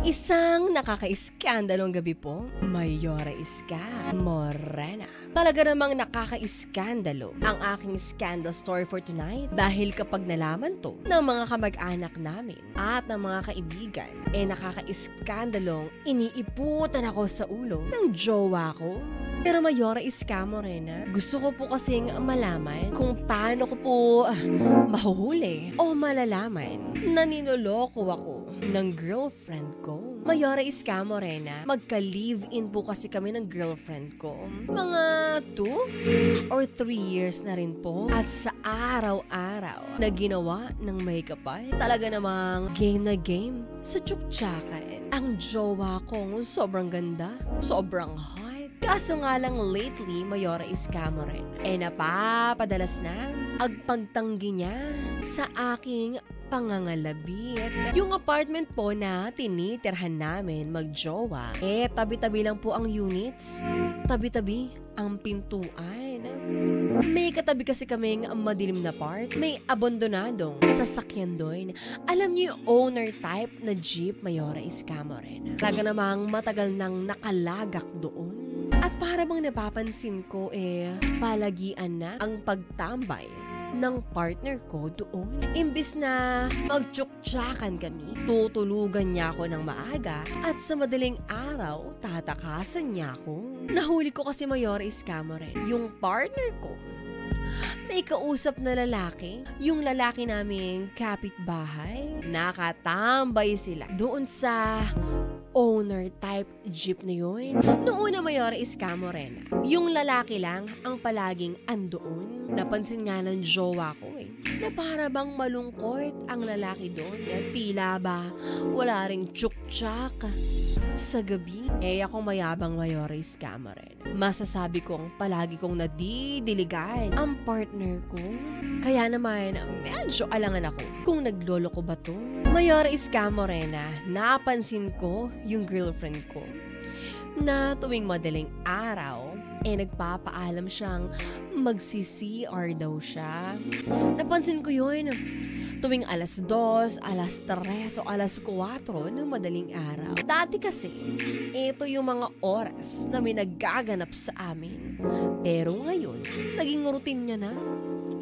Isang nakaka-iskandalong gabi po, Mayora Iska Morena. Talaga namang nakaka-iskandalo ang aking scandal story for tonight dahil kapag nalaman to ng mga kamag-anak namin at ng mga kaibigan, nakaka-iskandalong iniiputan ako sa ulo ng jowa ko. Pero Mayora Iska Morena, gusto ko po kasing malaman kung paano ko po mahuhuli o malalaman na ninoloko ako ng girlfriend ko. Mayora Iska Morena, magka-live-in po kasi kami ng girlfriend ko. Mga 2 or 3 years na rin po. At sa araw-araw na ginawa ng makeup ay talaga namang game na game sa tsuktsakan. Ang jowa ko sobrang ganda, sobrang hot. Kaso nga lang lately, Mayora Iska Morena, napapadalas na ang pagtanggi niya sa aking pangangalabit. Yung apartment po na tinitirhan namin magjowa, tabi-tabi lang po ang units, tabi-tabi ang pintuan. May katabi kasi kaming madilim na part, may abandonadong sasakyan doon. Alam niyo yung owner type na jeep, Mayora Iska Morena. Talaga namang matagal nang nakalagak doon. At para bang napapansin ko palagian na ang pagtambay ng partner ko doon. Imbis na magtsuktsakan kami, tutulugan niya ako ng maaga at sa madaling araw, tatakasan niya ako. Nahuli ko kasi Mayora Iska Morena, yung partner ko, may kausap na lalaki, yung lalaki naming kapitbahay, nakatambay sila doon sa owner type jeep na yun. Noon na Mayora Iska Morena, yung lalaki lang ang palaging andoon. Napansin nga ng jowa ko na para bang malungkot ang lalaki doon. Tila ba wala ring tsuktsak sa gabi. Ako mayabang Mayora Iska Morena. Masasabi kong palagi kong nadidiligan ang partner ko. Kaya naman medyo alangan ako kung naglolo ko ba to. Mayora Iska Morena, napansin ko yung girlfriend ko na tuwing madaling araw, nagpapaalam siyang magsi-CR daw siya. Napansin ko yun. Tuwing alas 2, alas 3 o alas 4 ng madaling araw. Dati kasi, ito yung mga oras na may nagaganap sa amin. Pero ngayon, naging routine niya na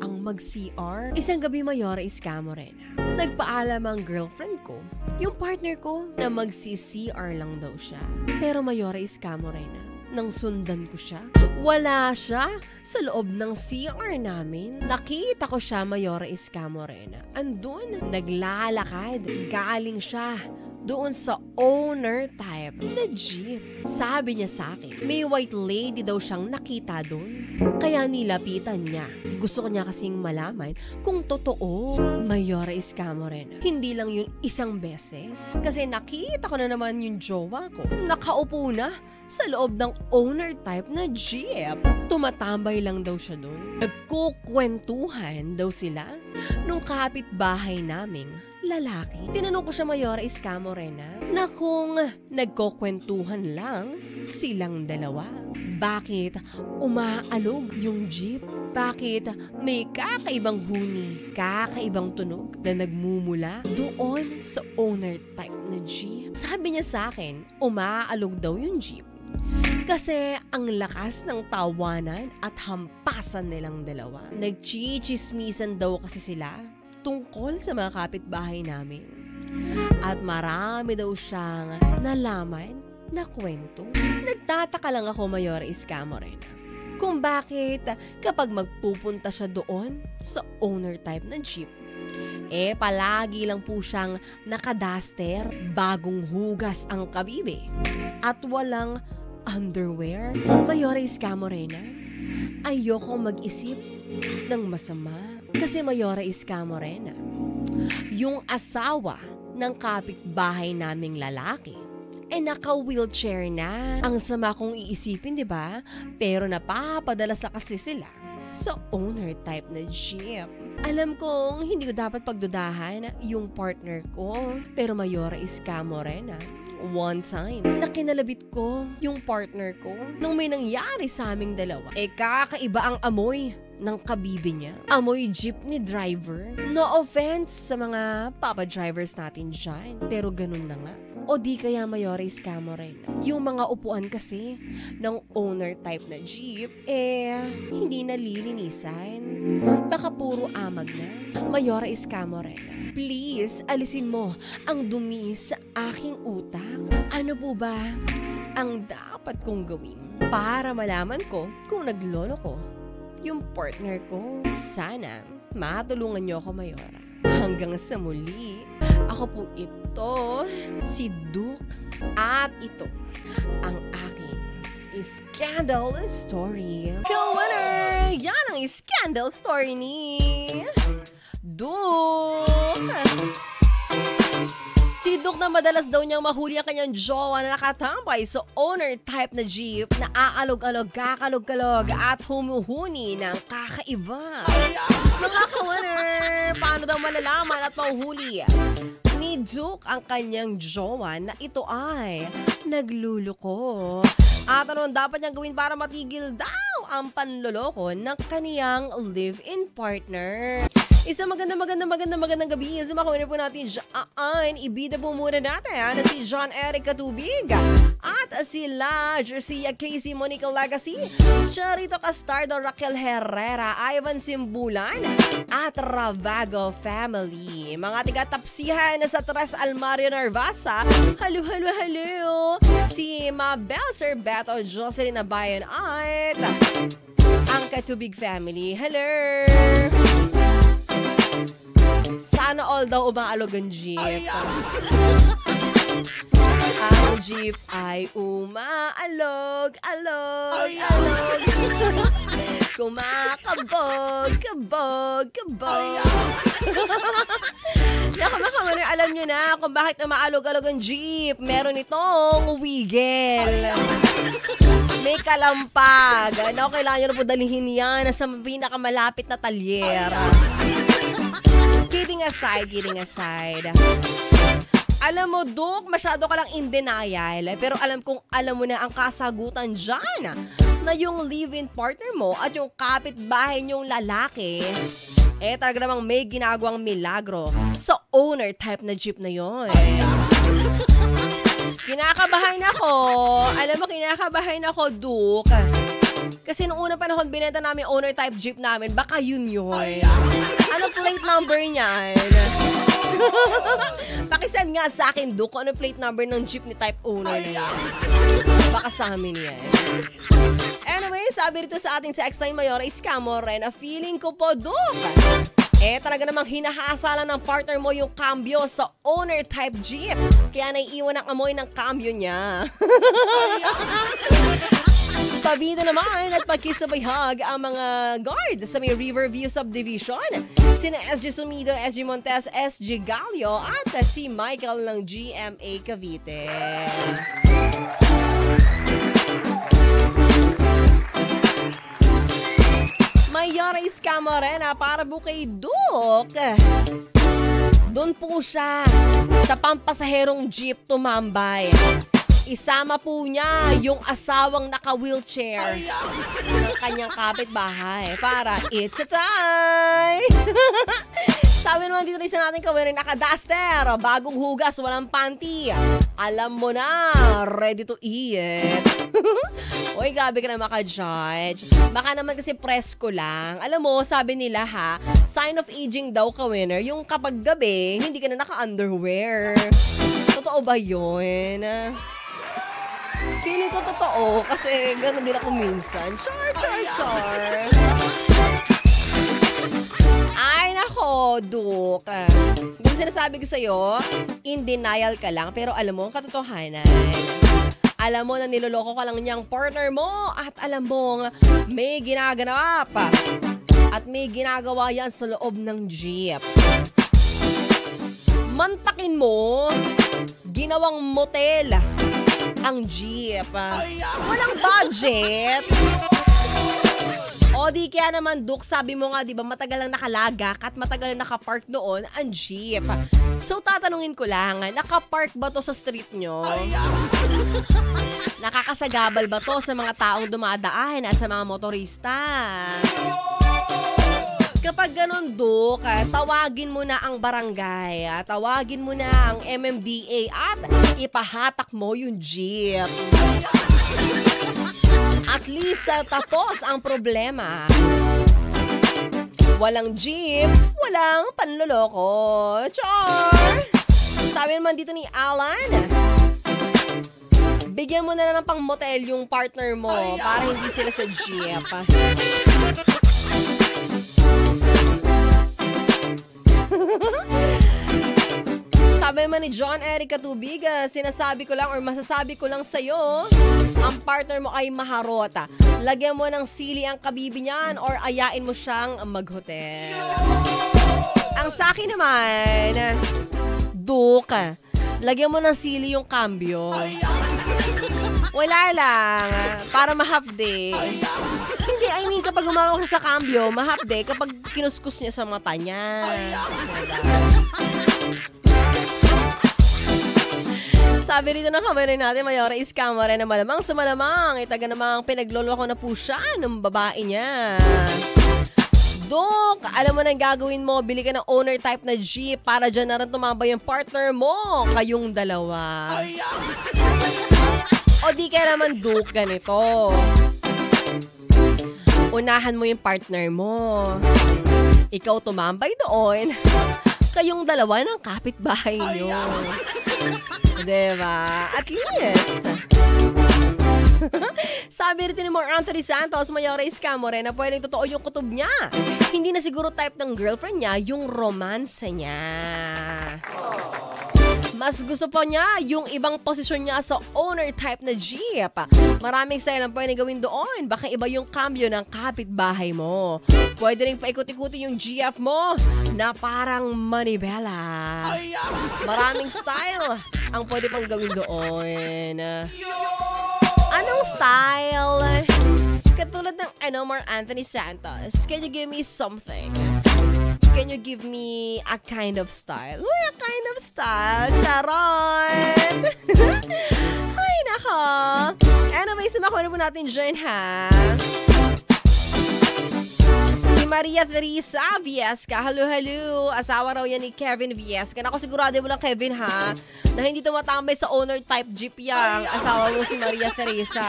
ang mag-CR. Isang gabi Mayora Iska Morena, nagpaalam ang girlfriend ko, yung partner ko, na magsi-CR lang daw siya. Pero Mayora Iska Morena, nang sundan ko siya, wala siya sa loob ng CR namin. Nakita ko siya, Mayora Iska Morena. Andun, naglalakad. Galing siya doon sa owner type na jeep. Sabi niya sa akin, may white lady daw siyang nakita doon. Kaya nilapitan niya. Gusto ko niya kasing malaman kung totoo, Mayora Iska Morena. Hindi lang yun isang beses. Kasi nakita ko na naman yung jowa ko. Nakaupo na sa loob ng owner type na jeep. Tumatambay lang daw siya doon. Nagkukwentuhan daw sila nung kapitbahay naming lalaki. Tinanong ko siya, Mayora Iska Morena, na kung nagkukwentuhan lang silang dalawa. Bakit umaalog yung jeep? Bakit may kakaibang huni, kakaibang tunog na nagmumula doon sa owner type na jeep? Sabi niya sa akin, umaalog daw yung jeep kasi ang lakas ng tawanan at hampasan nilang dalawa. Nagchichismisan daw kasi sila tungkol sa mga kapitbahay namin. At marami daw siyang nalaman na kwento. Nagtataka lang ako, Mayora Iska Morena, kung bakit kapag magpupunta siya doon sa owner type ng jeep, palagi lang po siyang nakadaster, bagong hugas ang kabibe, at walang underwear. Mayora Iska Morena, ayokong mag-isip ng masama. Kasi Mayora Iska Morena, yung asawa ng kapitbahay naming lalaki naka-wheelchair na. Ang sama kong iisipin, di ba? Pero napapadalas na kasi sila sa owner type na jeep. Alam kong hindi ko dapat pagdudahan yung partner ko. Pero Mayora Iska Morena, one time, nakinalabit ko yung partner ko nung may nangyari sa aming dalawa. Kakaiba ang amoy ng kabibi niya. Amoy jeepney driver. No offense sa mga papa drivers natin dyan, pero ganun na nga. O di kaya mayores camo rin. Yung mga upuan kasi ng owner type na jeep, hindi nalilinisan. Baka puro amag na. Mayores camo rin. Please, alisin mo ang dumi sa aking utak. Ano po ba ang dapat kong gawin para malaman ko kung naglolo ko yung partner ko? Sana matulungan niyo ako, Mayora. Hanggang sa muli, ako po ito, si Duke, at ito ang aking scandal story. Ka-winner! Yan ang scandal story ni Duke! Si Duke na madalas daw niyang mahuli ang kanyang jowa na nakatambay sa owner type na jeep na aalog-alog, kakalog-kalog at humuhuni ng kakaiba. Mga ka-winner, paano daw malalaman at mahuhuli ni Duke ang kanyang jowa na ito ay nagluloko? At ano dapat niyang gawin para matigil daw ang panloloko ng kaniyang live-in partner? Isang magandang gabi sa mga winner po natin dyan. Ibida po muna natin si John Eric Katubig at sila Jercia Casey, Monica Legacy, Charito Castardo, Raquel Herrera, Ivan Simbulan at Ravago family. Mga tiga-tapsihan sa Tres Almario Narvasa. Halo. Si Mabel Sir Beto, Jocelyn Abayan at ang Katubig family. Hello! Sana all daw umaalog ang jeep. Ang jeep ay umaalog. Kumakabog. Nakamakaman, alam nyo na kung bakit umaalog-alog ang jeep. Meron itong wiggle. May kalampag. Kailangan nyo na po dalihin yan sa pinakamalapit na talyer. Kidding aside. Alam mo, Duke, masyado ka lang in denial. Pero alam mo na ang kasagutan dyan. Na yung live-in partner mo at yung kapitbahay niyong lalaki, talaga namang may ginagawang milagro sa owner type na jeep na yon. Kinakabahay na ako. Alam mo, kinakabahay na ako, Duke. Kasi nung unang panahon, binenta namin owner type jeep namin. Baka yun. Ano plate number niyan? Pakisend nga sa akin, Duke, ano plate number ng jeep ni type owner na yan. Baka sa amin yan. Anyway, sabi rito sa ating text line, Mayora Iscamo rin, feeling ko po, Duke, talaga namang hinahasalan ng partner mo yung cambio sa owner type jeep. Kaya naiiwan ang amoy ng cambio niya. Pabida naman at pagkisabayhag ang mga guard sa may Riverview Subdivision. Sina SG Sumido, SG Montes, SG Gallo at si Michael ng GMA Cavite. Mayora Iscamo rin para po kay Duke. Doon po siya sa pampasaherong jeep tumambay. Isama po niya yung asawang naka-wheelchair ng kanyang kapitbahay para it's a time! Sabi naman dito rin sa natin kawin, naka-duster, bagong hugas, walang panty. Alam mo na, ready to eat. Uy, grabe ka na maka-judge. Baka naman kasi presko lang. Alam mo, sabi nila sign of aging daw ka-winner, yung kapag gabi, hindi ka na naka-underwear. Totoo ba yun? Feeling ko totoo kasi gano'n din ako minsan. Char. Ay, nako, Duke. Yung sinasabi ko sa'yo, in denial ka lang, pero alam mo, katotohanan. Alam mo na niloloko ka lang niyang partner mo at alam mong may ginaganap. At may ginagawa yan sa loob ng jeep. Mantakin mo, ginawang motel ang jeep. Walang budget. O di kaya naman, Duke, sabi mo nga, di ba, matagal lang nakalagak at matagal lang nakapark doon ang jeep. So, tatanungin ko lang, nakapark ba to sa street nyo? Nakakasagabal ba to sa mga taong dumadaan at sa mga motorista? Kapag ganun, Duk, tawagin mo na ang barangay, tawagin mo na ang MMDA at ipahatak mo yung jeep. At least tapos ang problema. Walang jeep, walang panloloko. Char! Sabi naman dito ni Alan, bigyan mo na ng pang motel yung partner mo para hindi sila sa jeep. Sabi naman ni John Eric Katubiga, sinasabi ko lang or masasabi ko lang sa'yo, ang partner mo ay maharota. Lagyan mo ng sili ang kabibi niyan or ayain mo siyang maghotel. Ang sa'kin naman, Duk, lagyan mo ng sili yung kambyo. Wala lang, para mahapde. Hindi, I mean, kapag umawak siya sa kambyo, mahapde kapag kinuskus niya sa mata niya. Sabi rito ng kamera natin, Mayora Iskama rin na malamang sa malamang. Itaga namang pinagloloko na po siya ng babae niya. Dok, alam mo nang gagawin mo, bili ka ng owner type na jeep para dyan na rin tumambay yung partner mo, kayong dalawa. O di kaya naman, Dok, ganito. Unahan mo yung partner mo. Ikaw tumambay doon. Kayong dalawa ng kapitbahay nyo. Diba? At least. Sabi rin ni Mark Anthony Santos, Mayora Iskamo rin na pwedeng totoo yung kutob niya. Hindi na siguro type ng girlfriend niya yung romance niya. Mas gusto pa niya yung ibang posisyon niya sa owner type na jeep. Maraming style ang pwedeng gawin doon. Baka iba yung cambio ng kapitbahay mo. Pwede rin paikot-ikutin yung GF mo na parang manibela. Maraming style ang pwede pang gawin doon. Anong style? Katulad ng Mark Anthony Santos, can you give me something? Can you give me a kind of style? Uy, a kind of style? Charot! Ay, nako. Anyway, sumakuha po natin dyan, ha? Si Maria Teresa Viesca. Hello. Asawa raw yan ni Kevin Viesca. Ako sigurado mo lang, Kevin, ha? Na hindi tumatambay sa owner type jeep yang asawa mo si Maria Teresa.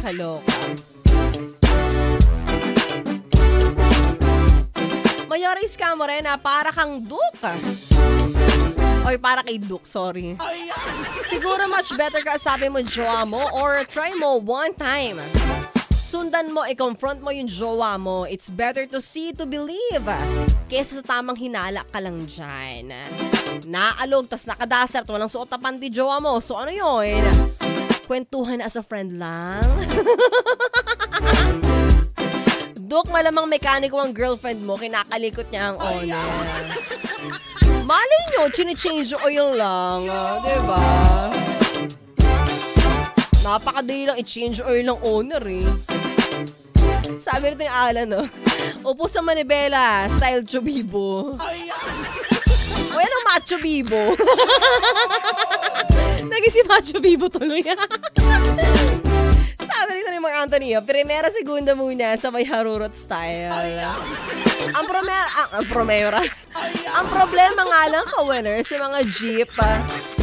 Hello ka. Mayora Iskamo rin na para kang Duke. Or para kay Duke, sorry. Siguro much better ka sabi mo jowa mo or try mo one time. Sundan mo, i-confront mo yung jowa mo. It's better to see to believe kesa sa tamang hinala ka lang dyan. Naalog, tas nakadasar, walang suot na panty jowa mo. So ano yun? Kwentuhan as a friend lang? Duk, malamang mekaniko ang girlfriend mo, kinakalikot niya ang owner. Malay nyo, chine-change yung oil lang. Diba? Napakadali lang i-change oil ng owner eh. Sabi nito yung Alan, no? Upo sa manibela, style Chobibo. O yan ang Macho Bibo. Naging si Macho Bibo tuloy. Sabi nito ni Mark Anthony, primera, segunda muna sa may harurot style. Ang problema nga lang, ka-winner, sa mga jeep,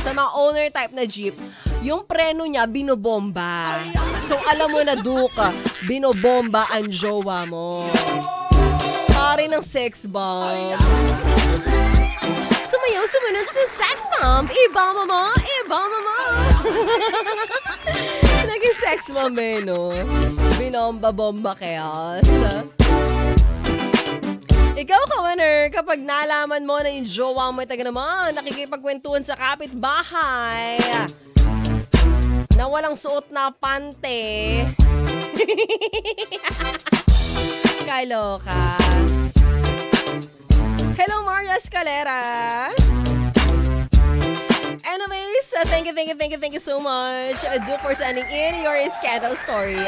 sa mga owner type na jeep, yung preno niya, binobomba. So, alam mo na, Duke, binobomba ang jowa mo. Pari ng sex bomb. Sumayaw, sumunod sa sex bomb. Ibama mo, ibama mo. Naging sex bomb eh, no? Binomba-bomba chaos. Ikaw, ka-winner, kapag nalaman mo na yung jowa mo, taga naman, nakikipagkwentuhan sa kapitbahay, na walang suot na pante. Kaloka. Hello, Maria Escalera. Anyways, thank you so much, Duke, for sending in your scandal story.